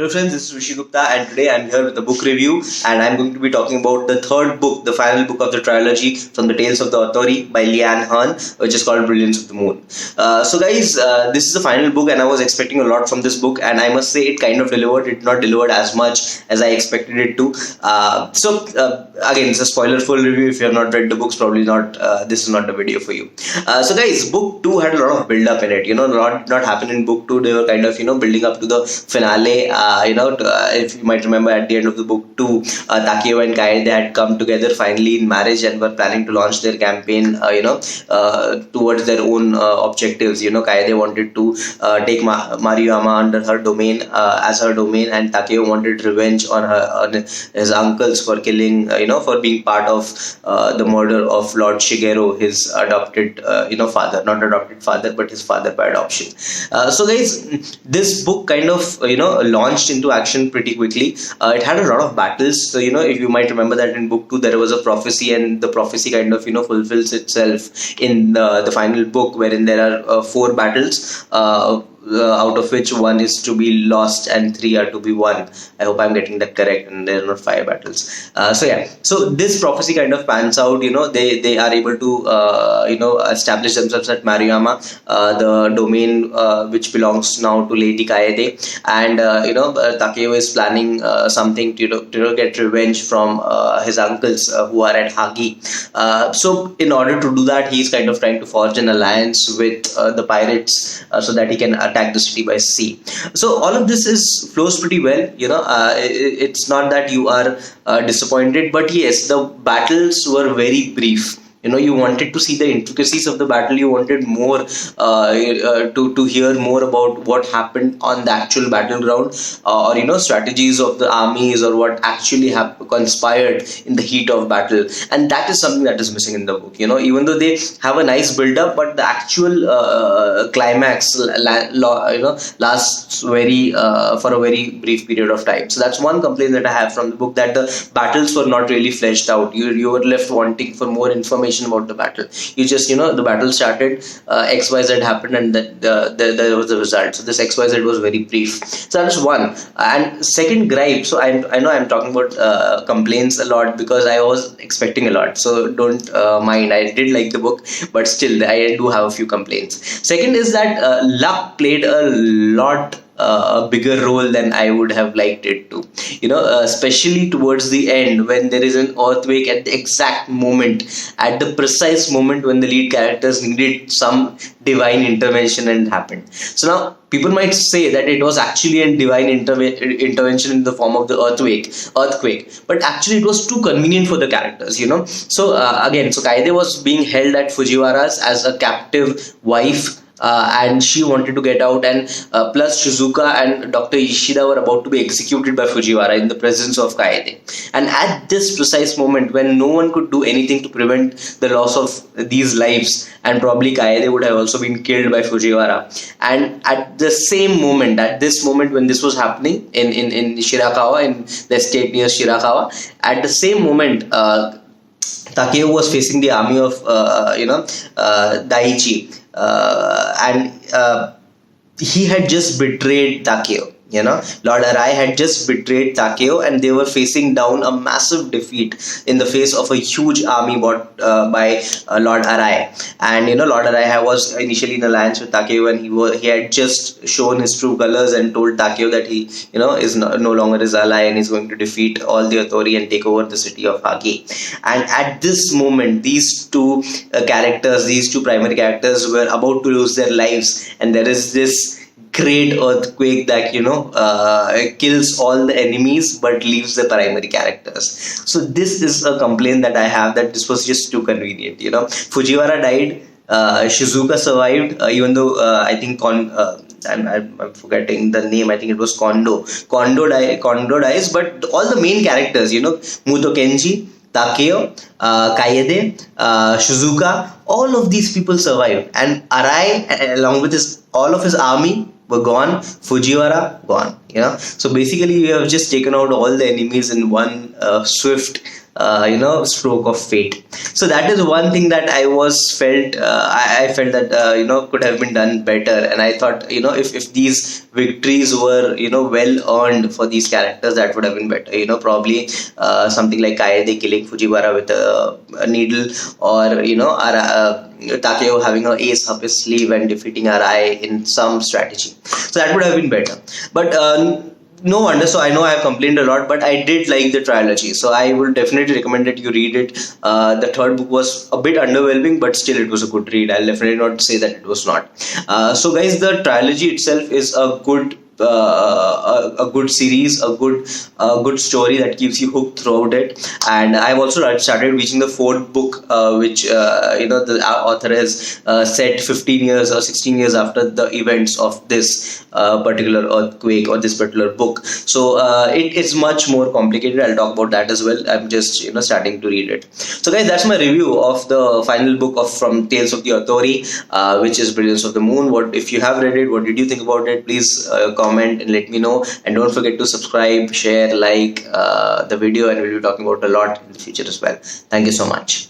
Hello friends, this is Rishi Gupta and today I'm here with a book review and I'm going to be talking about the third book, the final book of the trilogy from the Tales of the Authority by Liane Hearn, which is called Brilliance of the Moon. This is the final book and I was expecting a lot from this book and I must say it kind of delivered. It not delivered as much as I expected it to. Again, it's a spoiler-full review. If you have not read the books, probably not. This is not the video for you. Book 2 had a lot of build-up in it. A lot did not happen in book 2. They were kind of, building up to the finale. If you might remember at the end of the book 2, Takeo and Kaede had come together finally in marriage and were planning to launch their campaign, towards their own objectives. Kaede wanted to take Maruyama under her domain, as her domain, and Takeo wanted revenge on his uncles for killing, for being part of the murder of Lord Shigeru, his adopted, father, not adopted father, but his father by adoption. This book kind of, launched into action pretty quickly. It had a lot of battles. So, if you might remember that in book 2, there was a prophecy and the prophecy kind of, fulfills itself in the final book, wherein there are 4 battles. Out of which 1 is to be lost and 3 are to be won. I hope I'm getting that correct and there are not 5 battles. So this prophecy kind of pans out. They are able to establish themselves at Maruyama, the domain which belongs now to Lady Kaede, and Takeo is planning something to get revenge from his uncles who are at Hagi. So in order to do that, he's kind of trying to forge an alliance with the pirates so that he can attack the city by sea. So all of this flows pretty well. It's not that you are disappointed, but yes, the battles were very brief. You wanted to see the intricacies of the battle. You wanted more to hear more about what happened on the actual battleground, or strategies of the armies, or what actually conspired in the heat of battle. And that is something that is missing in the book. Even though they have a nice build-up, but the actual climax, lasts very for a very brief period of time. So that's one complaint that I have from the book, that the battles were not really fleshed out. You were left wanting for more information about the battle. You just, the battle started, XYZ happened, and there was the result. So this XYZ was very brief. So that's one. And second gripe, so I know I'm talking about complaints a lot because I was expecting a lot. So don't mind. I did like the book, but still I do have a few complaints. Second is that luck played a lot a bigger role than I would have liked it to, especially towards the end when there is an earthquake at the exact moment, at the precise moment when the lead characters needed some divine intervention, and it happened. So now people might say that it was actually a divine intervention in the form of the earthquake, but actually it was too convenient for the characters. So Kaede was being held at Fujiwara's as a captive wife. And she wanted to get out, and plus Shizuka and Dr. Ishida were about to be executed by Fujiwara in the presence of Kaede. And at this precise moment, when no one could do anything to prevent the loss of these lives, and probably Kaede would have also been killed by Fujiwara. And at this moment when this was happening in Shirakawa, in the estate near Shirakawa, at the same moment, Takeo was facing the army of Daiichi. He had just betrayed Takeo. Lord Arai had just betrayed Takeo, and they were facing down a massive defeat in the face of a huge army brought by Lord Arai. And Lord Arai was initially in alliance with Takeo, and he had just shown his true colors and told Takeo that he is no longer his ally, and he's going to defeat all the authority and take over the city of Hagi. And at this moment, these two primary characters were about to lose their lives, and there is this great earthquake that kills all the enemies but leaves the primary characters. So this is a complaint that I have, that this was just too convenient. Fujiwara died, Shizuka survived, even though I think I'm forgetting the name. I think it was Kondo. Kondo dies, but all the main characters, Muto Kenji, Takeo, Kaede, Shizuka, all of these people survived, and Arai, along with all of his army, were gone. Fujiwara gone. So basically, you have just taken out all the enemies in one swift stroke of fate. So that is one thing that I felt that could have been done better. And I thought, if these victories were well earned for these characters, that would have been better. Probably something like Kaede killing Fujiwara with a needle, or Takeo having an ace up his sleeve and defeating Arai in some strategy. So that would have been better. But no wonder. So I know I have complained a lot, but I did like the trilogy. So I would definitely recommend that you read it. The third book was a bit underwhelming, but still it was a good read. I'll definitely not say that it was not. So guys, the trilogy itself is a good series, a good story that keeps you hooked throughout it. And I've also started reaching the fourth book, which the author has set 15 years or 16 years after the events of this particular earthquake or this particular book. So it is much more complicated. I'll talk about that as well. I'm just starting to read it. So guys, that's my review of the final book from Tales of the Authority, which is Brilliance of the Moon. What if you have read it? What did you think about it? Please comment and let me know. And don't forget to subscribe, share, like the video, and we'll be talking about a lot in the future as well. Thank you so much.